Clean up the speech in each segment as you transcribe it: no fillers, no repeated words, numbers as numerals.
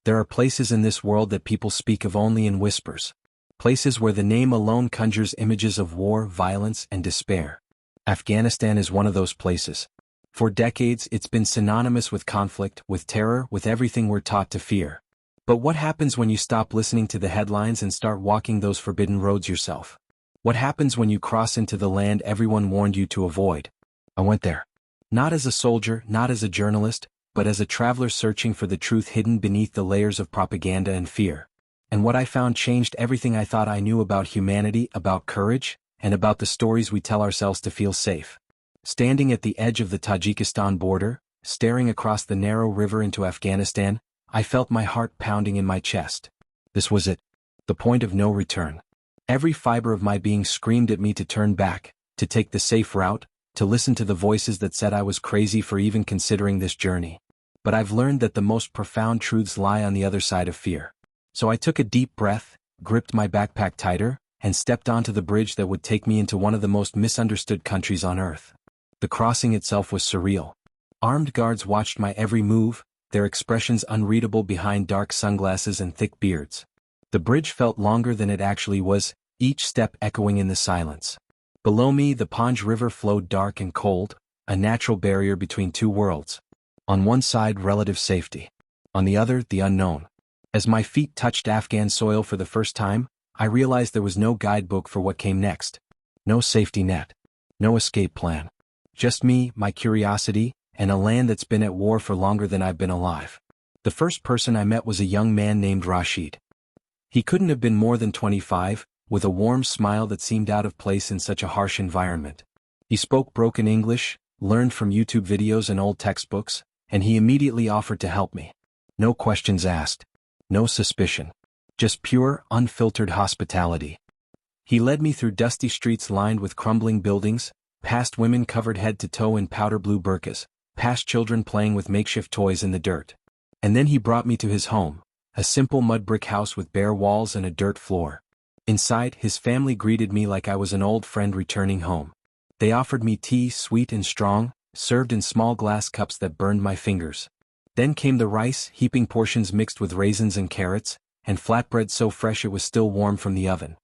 There are places in this world that people speak of only in whispers. Places where the name alone conjures images of war, violence, and despair. Afghanistan is one of those places. For decades, it's been synonymous with conflict, with terror, with everything we're taught to fear. But what happens when you stop listening to the headlines and start walking those forbidden roads yourself? What happens when you cross into the land everyone warned you to avoid? I went there. Not as a soldier, not as a journalist, but as a traveler searching for the truth hidden beneath the layers of propaganda and fear. And what I found changed everything I thought I knew about humanity, about courage, and about the stories we tell ourselves to feel safe. Standing at the edge of the Tajikistan border, staring across the narrow river into Afghanistan, I felt my heart pounding in my chest. This was it. The point of no return. Every fiber of my being screamed at me to turn back, to take the safe route, to listen to the voices that said I was crazy for even considering this journey. But I've learned that the most profound truths lie on the other side of fear. So I took a deep breath, gripped my backpack tighter, and stepped onto the bridge that would take me into one of the most misunderstood countries on earth. The crossing itself was surreal. Armed guards watched my every move, their expressions unreadable behind dark sunglasses and thick beards. The bridge felt longer than it actually was, each step echoing in the silence. Below me, the Panj River flowed dark and cold, a natural barrier between two worlds. On one side, relative safety. On the other, the unknown. As my feet touched Afghan soil for the first time, I realized there was no guidebook for what came next. No safety net. No escape plan. Just me, my curiosity, and a land that's been at war for longer than I've been alive. The first person I met was a young man named Rashid. He couldn't have been more than 25, with a warm smile that seemed out of place in such a harsh environment. He spoke broken English, learned from YouTube videos and old textbooks, and he immediately offered to help me. No questions asked. No suspicion. Just pure, unfiltered hospitality. He led me through dusty streets lined with crumbling buildings, past women covered head to toe in powder blue burqas, past children playing with makeshift toys in the dirt. And then he brought me to his home, a simple mud brick house with bare walls and a dirt floor. Inside, his family greeted me like I was an old friend returning home. They offered me tea, sweet and strong, served in small glass cups that burned my fingers. Then came the rice, heaping portions mixed with raisins and carrots, and flatbread so fresh it was still warm from the oven.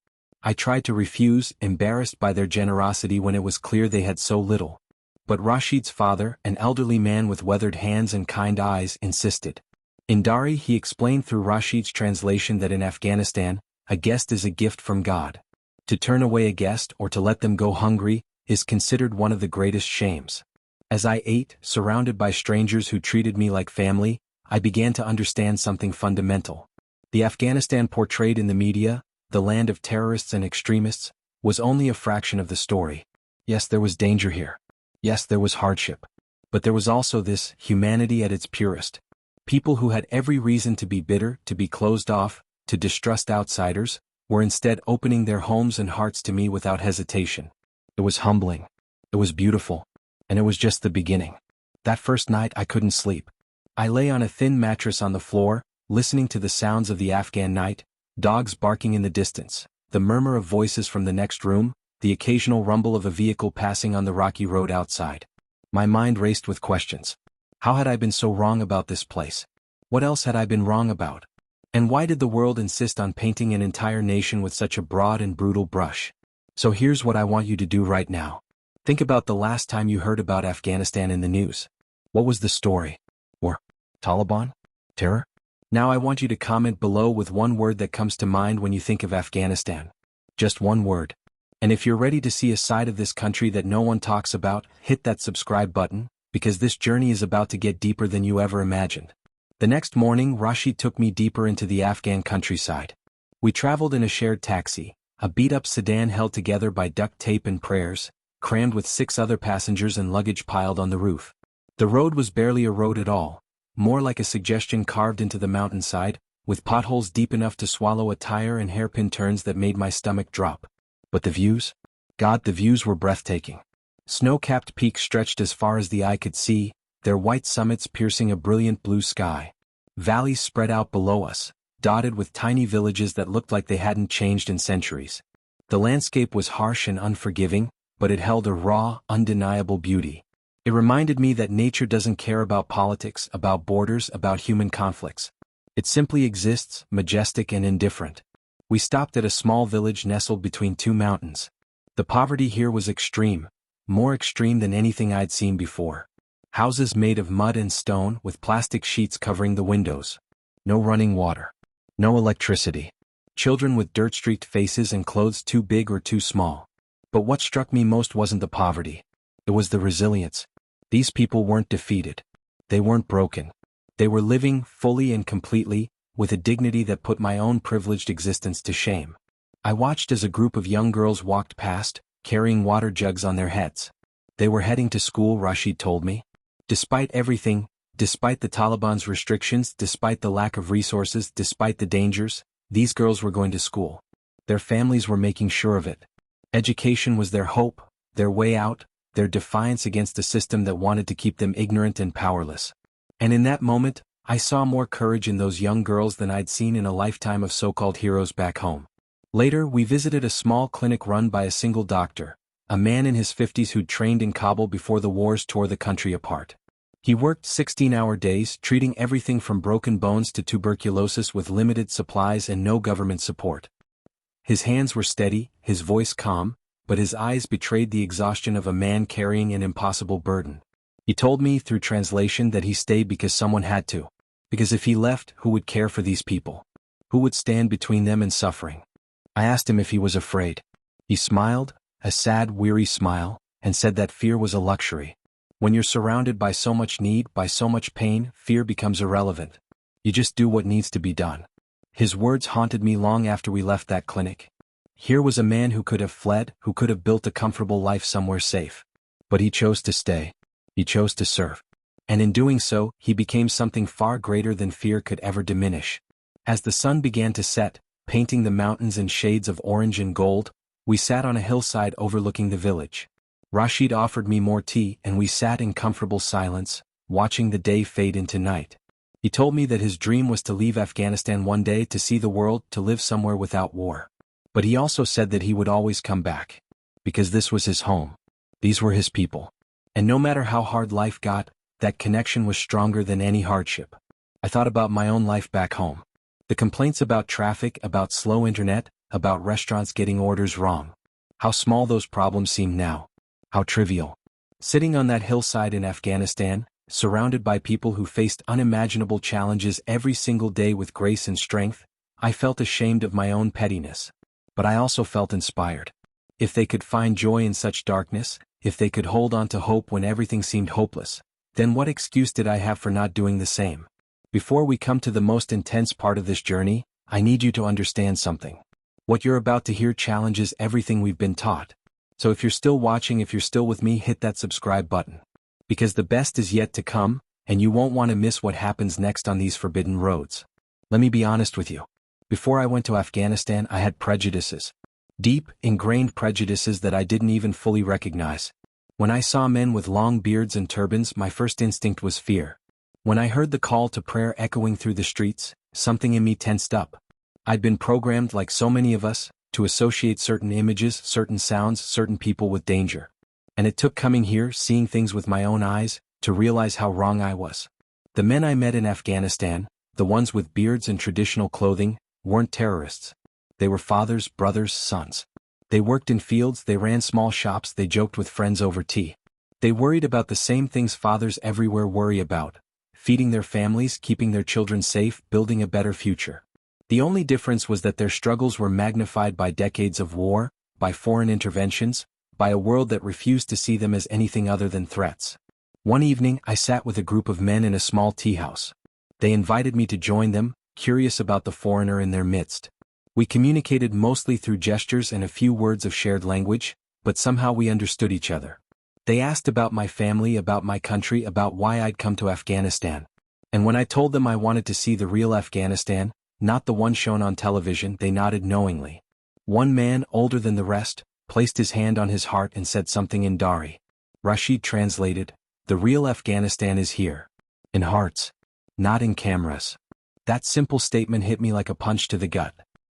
I tried to refuse, embarrassed by their generosity when it was clear they had so little. But Rashid's father, an elderly man with weathered hands and kind eyes, insisted. In Dari, he explained through Rashid's translation that in Afghanistan, a guest is a gift from God. To turn away a guest or to let them go hungry is considered one of the greatest shames. As I ate, surrounded by strangers who treated me like family, I began to understand something fundamental. The Afghanistan portrayed in the media, the land of terrorists and extremists, was only a fraction of the story. Yes, there was danger here. Yes, there was hardship. But there was also this humanity at its purest. People who had every reason to be bitter, to be closed off, to distrust outsiders, were instead opening their homes and hearts to me without hesitation. It was humbling. It was beautiful. And it was just the beginning. That first night I couldn't sleep. I lay on a thin mattress on the floor, listening to the sounds of the Afghan night, dogs barking in the distance, the murmur of voices from the next room, the occasional rumble of a vehicle passing on the rocky road outside. My mind raced with questions. How had I been so wrong about this place? What else had I been wrong about? And why did the world insist on painting an entire nation with such a broad and brutal brush? So here's what I want you to do right now. Think about the last time you heard about Afghanistan in the news. What was the story? War? Taliban? Terror? Now I want you to comment below with one word that comes to mind when you think of Afghanistan. Just one word. And if you're ready to see a side of this country that no one talks about, hit that subscribe button, because this journey is about to get deeper than you ever imagined. The next morning, Rashid took me deeper into the Afghan countryside. We traveled in a shared taxi, a beat-up sedan held together by duct tape and prayers, crammed with 6 other passengers and luggage piled on the roof. The road was barely a road at all, more like a suggestion carved into the mountainside, with potholes deep enough to swallow a tire and hairpin turns that made my stomach drop. But the views? God, the views were breathtaking. Snow-capped peaks stretched as far as the eye could see, their white summits piercing a brilliant blue sky. Valleys spread out below us, dotted with tiny villages that looked like they hadn't changed in centuries. The landscape was harsh and unforgiving, but it held a raw, undeniable beauty. It reminded me that nature doesn't care about politics, about borders, about human conflicts. It simply exists, majestic and indifferent. We stopped at a small village nestled between two mountains. The poverty here was extreme, more extreme than anything I'd seen before. Houses made of mud and stone with plastic sheets covering the windows. No running water. No electricity. Children with dirt-streaked faces and clothes too big or too small. But what struck me most wasn't the poverty. It was the resilience. These people weren't defeated. They weren't broken. They were living fully and completely, with a dignity that put my own privileged existence to shame. I watched as a group of young girls walked past, carrying water jugs on their heads. They were heading to school, Rashid told me. Despite everything, despite the Taliban's restrictions, despite the lack of resources, despite the dangers, these girls were going to school. Their families were making sure of it. Education was their hope, their way out, their defiance against a system that wanted to keep them ignorant and powerless. And in that moment, I saw more courage in those young girls than I'd seen in a lifetime of so-called heroes back home. Later, we visited a small clinic run by a single doctor, a man in his 50s who'd trained in Kabul before the wars tore the country apart. He worked 16-hour days, treating everything from broken bones to tuberculosis with limited supplies and no government support. His hands were steady, his voice calm, but his eyes betrayed the exhaustion of a man carrying an impossible burden. He told me through translation that he stayed because someone had to. Because if he left, who would care for these people? Who would stand between them and suffering? I asked him if he was afraid. He smiled, a sad, weary smile, and said that fear was a luxury. When you're surrounded by so much need, by so much pain, fear becomes irrelevant. You just do what needs to be done. His words haunted me long after we left that clinic. Here was a man who could have fled, who could have built a comfortable life somewhere safe. But he chose to stay. He chose to serve. And in doing so, he became something far greater than fear could ever diminish. As the sun began to set, painting the mountains in shades of orange and gold, we sat on a hillside overlooking the village. Rashid offered me more tea and we sat in comfortable silence, watching the day fade into night. He told me that his dream was to leave Afghanistan one day to see the world, to live somewhere without war. But he also said that he would always come back. Because this was his home. These were his people. And no matter how hard life got, that connection was stronger than any hardship. I thought about my own life back home. The complaints about traffic, about slow internet, about restaurants getting orders wrong. How small those problems seem now. How trivial. Sitting on that hillside in Afghanistan, surrounded by people who faced unimaginable challenges every single day with grace and strength, I felt ashamed of my own pettiness. But I also felt inspired. If they could find joy in such darkness, if they could hold on to hope when everything seemed hopeless, then what excuse did I have for not doing the same? Before we come to the most intense part of this journey, I need you to understand something. What you're about to hear challenges everything we've been taught. So if you're still watching, if you're still with me, hit that subscribe button. Because the best is yet to come, and you won't want to miss what happens next on these forbidden roads. Let me be honest with you. Before I went to Afghanistan, I had prejudices. Deep, ingrained prejudices that I didn't even fully recognize. When I saw men with long beards and turbans, my first instinct was fear. When I heard the call to prayer echoing through the streets, something in me tensed up. I'd been programmed, like so many of us, to associate certain images, certain sounds, certain people with danger. And it took coming here, seeing things with my own eyes, to realize how wrong I was. The men I met in Afghanistan, the ones with beards and traditional clothing, weren't terrorists. They were fathers, brothers, sons. They worked in fields, they ran small shops, they joked with friends over tea. They worried about the same things fathers everywhere worry about: feeding their families, keeping their children safe, building a better future. The only difference was that their struggles were magnified by decades of war, by foreign interventions, by a world that refused to see them as anything other than threats. One evening, I sat with a group of men in a small tea house. They invited me to join them, curious about the foreigner in their midst. We communicated mostly through gestures and a few words of shared language, but somehow we understood each other. They asked about my family, about my country, about why I'd come to Afghanistan. And when I told them I wanted to see the real Afghanistan, not the one shown on television, they nodded knowingly. One man, older than the rest, placed his hand on his heart and said something in Dari. Rashid translated, "The real Afghanistan is here. In hearts. Not in cameras." That simple statement hit me like a punch to the gut.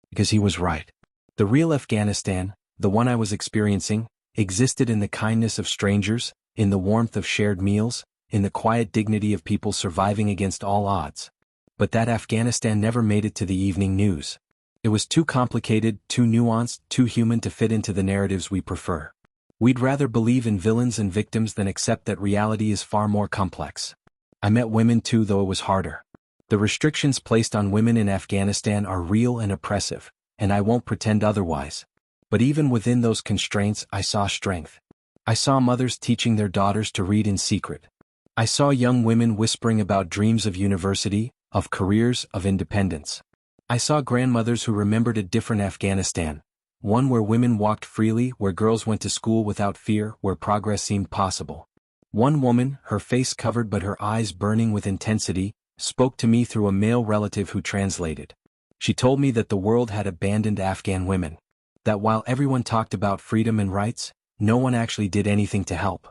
Because he was right. The real Afghanistan, the one I was experiencing, existed in the kindness of strangers, in the warmth of shared meals, in the quiet dignity of people surviving against all odds. but that Afghanistan never made it to the evening news. It was too complicated, too nuanced, too human to fit into the narratives we prefer. We'd rather believe in villains and victims than accept that reality is far more complex. I met women too, though it was harder. The restrictions placed on women in Afghanistan are real and oppressive, and I won't pretend otherwise. But even within those constraints, I saw strength. I saw mothers teaching their daughters to read in secret. I saw young women whispering about dreams of university, of careers, of independence. I saw grandmothers who remembered a different Afghanistan, one where women walked freely, where girls went to school without fear, where progress seemed possible. One woman, her face covered but her eyes burning with intensity, spoke to me through a male relative who translated. She told me that the world had abandoned Afghan women. That while everyone talked about freedom and rights, no one actually did anything to help.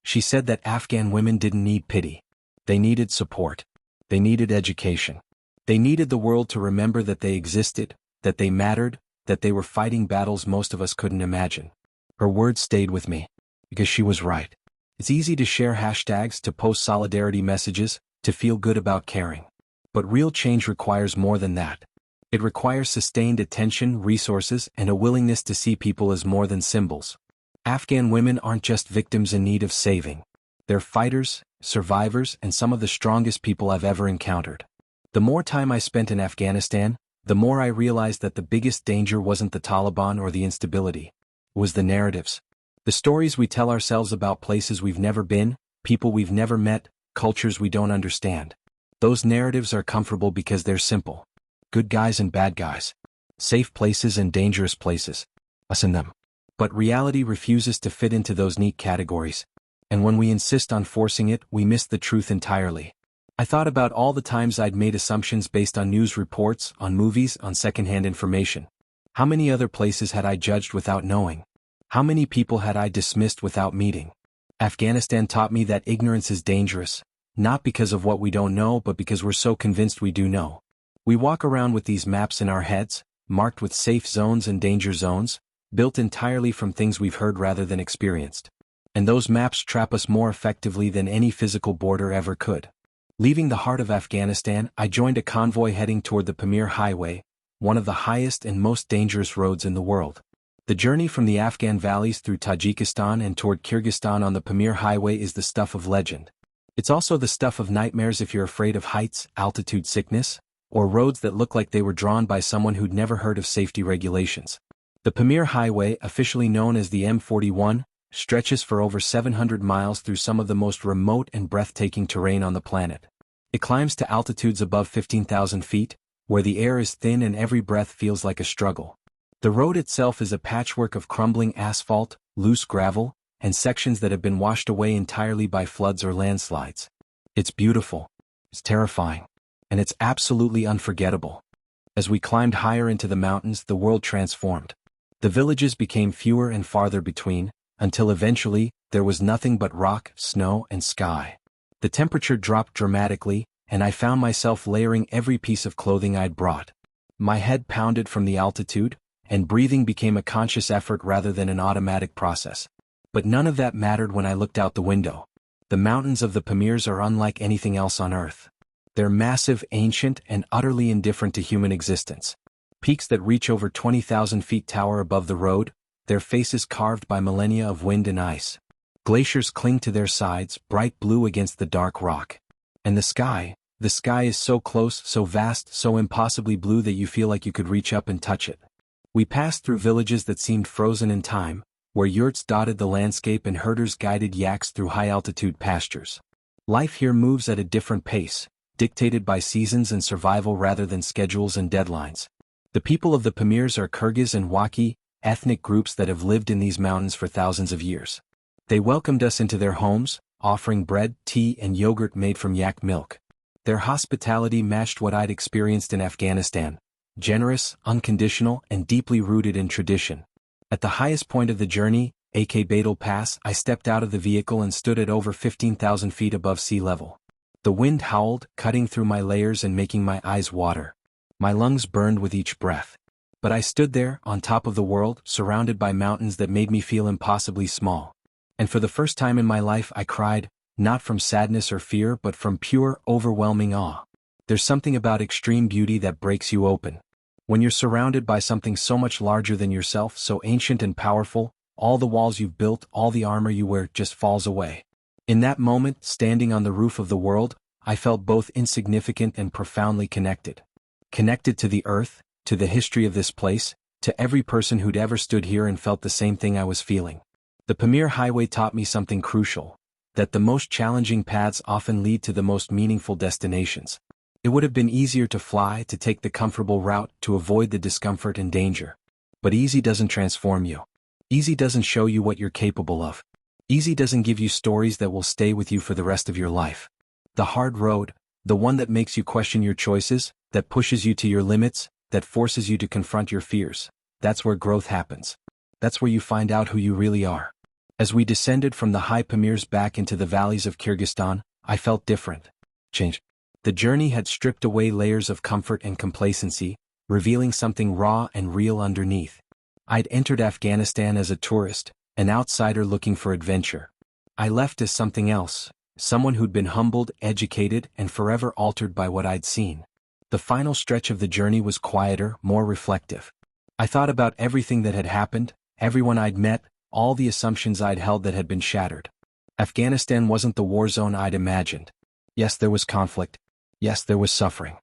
She said that Afghan women didn't need pity. They needed support. They needed education. They needed the world to remember that they existed, that they mattered, that they were fighting battles most of us couldn't imagine. Her words stayed with me. Because she was right. It's easy to share hashtags, to post solidarity messages, to feel good about caring. But real change requires more than that. It requires sustained attention, resources, and a willingness to see people as more than symbols. Afghan women aren't just victims in need of saving. They're fighters, survivors, and some of the strongest people I've ever encountered. The more time I spent in Afghanistan, the more I realized that the biggest danger wasn't the Taliban or the instability. It was the narratives. The stories we tell ourselves about places we've never been, people we've never met, cultures we don't understand. Those narratives are comfortable because they're simple. Good guys and bad guys. Safe places and dangerous places. Us and them. But reality refuses to fit into those neat categories. And when we insist on forcing it, we miss the truth entirely. I thought about all the times I'd made assumptions based on news reports, on movies, on secondhand information. How many other places had I judged without knowing? How many people had I dismissed without meeting? Afghanistan taught me that ignorance is dangerous, not because of what we don't know but because we're so convinced we do know. We walk around with these maps in our heads, marked with safe zones and danger zones, built entirely from things we've heard rather than experienced. And those maps trap us more effectively than any physical border ever could. Leaving the heart of Afghanistan, I joined a convoy heading toward the Pamir Highway, one of the highest and most dangerous roads in the world. The journey from the Afghan valleys through Tajikistan and toward Kyrgyzstan on the Pamir Highway is the stuff of legend. It's also the stuff of nightmares if you're afraid of heights, altitude sickness, or roads that look like they were drawn by someone who'd never heard of safety regulations. The Pamir Highway, officially known as the M41, stretches for over 700 miles through some of the most remote and breathtaking terrain on the planet. It climbs to altitudes above 15,000 feet, where the air is thin and every breath feels like a struggle. The road itself is a patchwork of crumbling asphalt, loose gravel, and sections that have been washed away entirely by floods or landslides. It's beautiful, it's terrifying, and it's absolutely unforgettable. As we climbed higher into the mountains, the world transformed. The villages became fewer and farther between, until eventually, there was nothing but rock, snow, and sky. The temperature dropped dramatically, and I found myself layering every piece of clothing I'd brought. My head pounded from the altitude, and breathing became a conscious effort rather than an automatic process. But none of that mattered when I looked out the window. The mountains of the Pamirs are unlike anything else on Earth. They're massive, ancient, and utterly indifferent to human existence. Peaks that reach over 20,000 feet tower above the road, their faces carved by millennia of wind and ice. Glaciers cling to their sides, bright blue against the dark rock. And the sky is so close, so vast, so impossibly blue that you feel like you could reach up and touch it. We passed through villages that seemed frozen in time, where yurts dotted the landscape and herders guided yaks through high-altitude pastures. Life here moves at a different pace, dictated by seasons and survival rather than schedules and deadlines. The people of the Pamirs are Kyrgyz and Waki, ethnic groups that have lived in these mountains for thousands of years. They welcomed us into their homes, offering bread, tea, and yogurt made from yak milk. Their hospitality matched what I'd experienced in Afghanistan, generous, unconditional, and deeply rooted in tradition. At the highest point of the journey, aka Badal Pass, I stepped out of the vehicle and stood at over 15,000 feet above sea level. The wind howled, cutting through my layers and making my eyes water. My lungs burned with each breath. But I stood there, on top of the world, surrounded by mountains that made me feel impossibly small. And for the first time in my life I cried, not from sadness or fear but from pure, overwhelming awe. There's something about extreme beauty that breaks you open. When you're surrounded by something so much larger than yourself, so ancient and powerful, all the walls you've built, all the armor you wear just falls away. In that moment, standing on the roof of the world, I felt both insignificant and profoundly connected. Connected to the earth, to the history of this place, to every person who'd ever stood here and felt the same thing I was feeling. The Pamir Highway taught me something crucial, that the most challenging paths often lead to the most meaningful destinations. It would have been easier to fly, to take the comfortable route, to avoid the discomfort and danger. But easy doesn't transform you. Easy doesn't show you what you're capable of. Easy doesn't give you stories that will stay with you for the rest of your life. The hard road, the one that makes you question your choices, that pushes you to your limits, that forces you to confront your fears, that's where growth happens. That's where you find out who you really are. As we descended from the high Pamirs back into the valleys of Kyrgyzstan, I felt different. Changed. The journey had stripped away layers of comfort and complacency, revealing something raw and real underneath. I'd entered Afghanistan as a tourist, an outsider looking for adventure. I left as something else, someone who'd been humbled, educated, and forever altered by what I'd seen. The final stretch of the journey was quieter, more reflective. I thought about everything that had happened, everyone I'd met, all the assumptions I'd held that had been shattered. Afghanistan wasn't the war zone I'd imagined. Yes, there was conflict. Yes, there was suffering.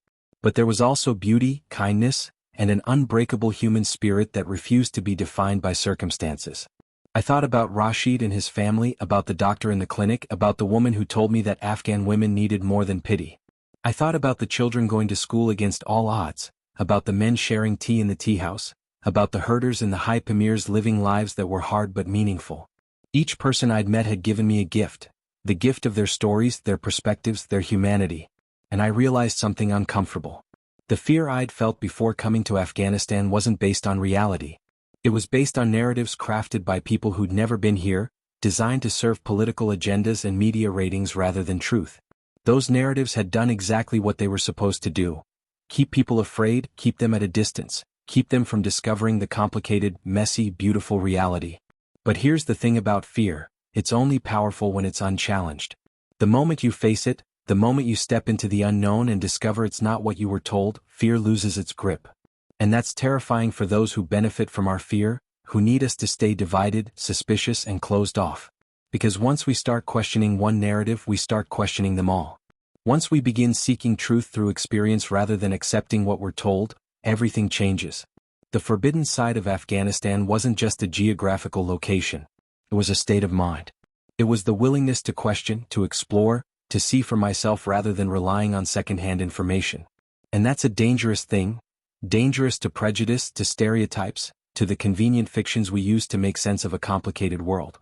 But there was also beauty, kindness, and an unbreakable human spirit that refused to be defined by circumstances. I thought about Rashid and his family, about the doctor in the clinic, about the woman who told me that Afghan women needed more than pity. I thought about the children going to school against all odds, about the men sharing tea in the tea house, about the herders in the high Pamirs living lives that were hard but meaningful. Each person I'd met had given me a gift, the gift of their stories, their perspectives, their humanity. And I realized something uncomfortable. The fear I'd felt before coming to Afghanistan wasn't based on reality. It was based on narratives crafted by people who'd never been here, designed to serve political agendas and media ratings rather than truth. Those narratives had done exactly what they were supposed to do. Keep people afraid, keep them at a distance, keep them from discovering the complicated, messy, beautiful reality. But here's the thing about fear, it's only powerful when it's unchallenged. The moment you face it, the moment you step into the unknown and discover it's not what you were told, fear loses its grip. And that's terrifying for those who benefit from our fear, who need us to stay divided, suspicious, and closed off. Because once we start questioning one narrative, we start questioning them all. Once we begin seeking truth through experience rather than accepting what we're told, everything changes. The forbidden side of Afghanistan wasn't just a geographical location. It was a state of mind. It was the willingness to question, to explore, to see for myself rather than relying on second-hand information. And that's a dangerous thing, dangerous to prejudice, to stereotypes, to the convenient fictions we use to make sense of a complicated world.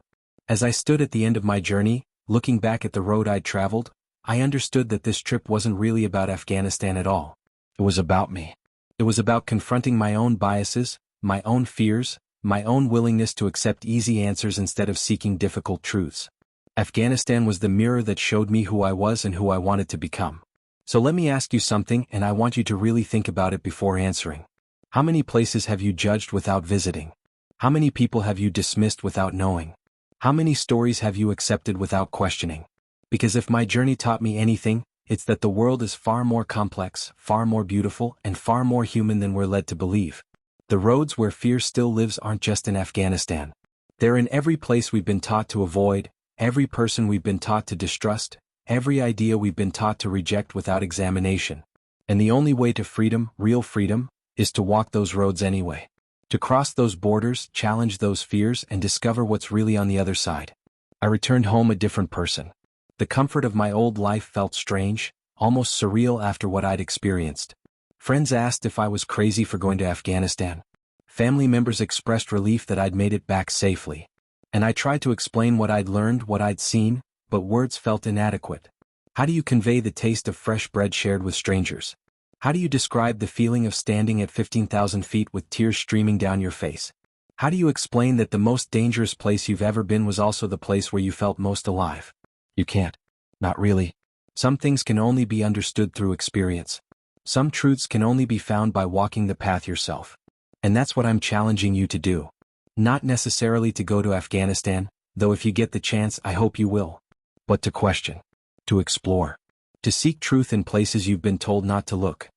As I stood at the end of my journey, looking back at the road I'd traveled, I understood that this trip wasn't really about Afghanistan at all. It was about me. It was about confronting my own biases, my own fears, my own willingness to accept easy answers instead of seeking difficult truths. Afghanistan was the mirror that showed me who I was and who I wanted to become. So let me ask you something, and I want you to really think about it before answering. How many places have you judged without visiting? How many people have you dismissed without knowing? How many stories have you accepted without questioning? Because if my journey taught me anything, it's that the world is far more complex, far more beautiful, and far more human than we're led to believe. The roads where fear still lives aren't just in Afghanistan. They're in every place we've been taught to avoid, every person we've been taught to distrust, every idea we've been taught to reject without examination. And the only way to freedom, real freedom, is to walk those roads anyway. To cross those borders, challenge those fears, and discover what's really on the other side. I returned home a different person. The comfort of my old life felt strange, almost surreal after what I'd experienced. Friends asked if I was crazy for going to Afghanistan. Family members expressed relief that I'd made it back safely. And I tried to explain what I'd learned, what I'd seen, but words felt inadequate. How do you convey the taste of fresh bread shared with strangers? How do you describe the feeling of standing at 15,000 feet with tears streaming down your face? How do you explain that the most dangerous place you've ever been was also the place where you felt most alive? You can't. Not really. Some things can only be understood through experience. Some truths can only be found by walking the path yourself. And that's what I'm challenging you to do. Not necessarily to go to Afghanistan, though if you get the chance I hope you will. But to question. To explore. To seek truth in places you've been told not to look.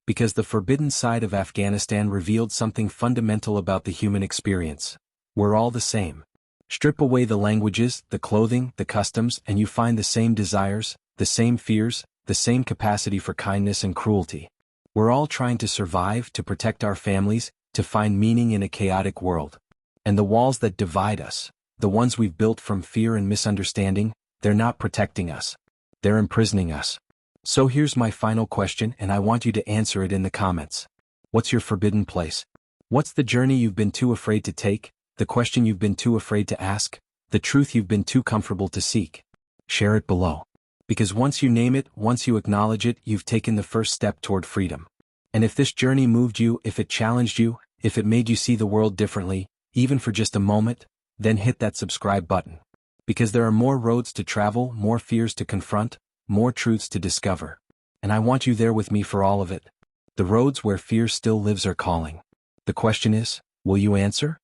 Because the forbidden side of Afghanistan revealed something fundamental about the human experience. We're all the same. Strip away the languages, the clothing, the customs, and you find the same desires, the same fears, the same capacity for kindness and cruelty. We're all trying to survive, to protect our families, to find meaning in a chaotic world. And the walls that divide us, the ones we've built from fear and misunderstanding, they're not protecting us. They're imprisoning us. So here's my final question, and I want you to answer it in the comments. What's your forbidden place? What's the journey you've been too afraid to take, the question you've been too afraid to ask, the truth you've been too comfortable to seek? Share it below. Because once you name it, once you acknowledge it, you've taken the first step toward freedom. And if this journey moved you, if it challenged you, if it made you see the world differently, even for just a moment, then hit that subscribe button. Because there are more roads to travel, more fears to confront, more truths to discover. And I want you there with me for all of it. The roads where fear still lives are calling. The question is, will you answer?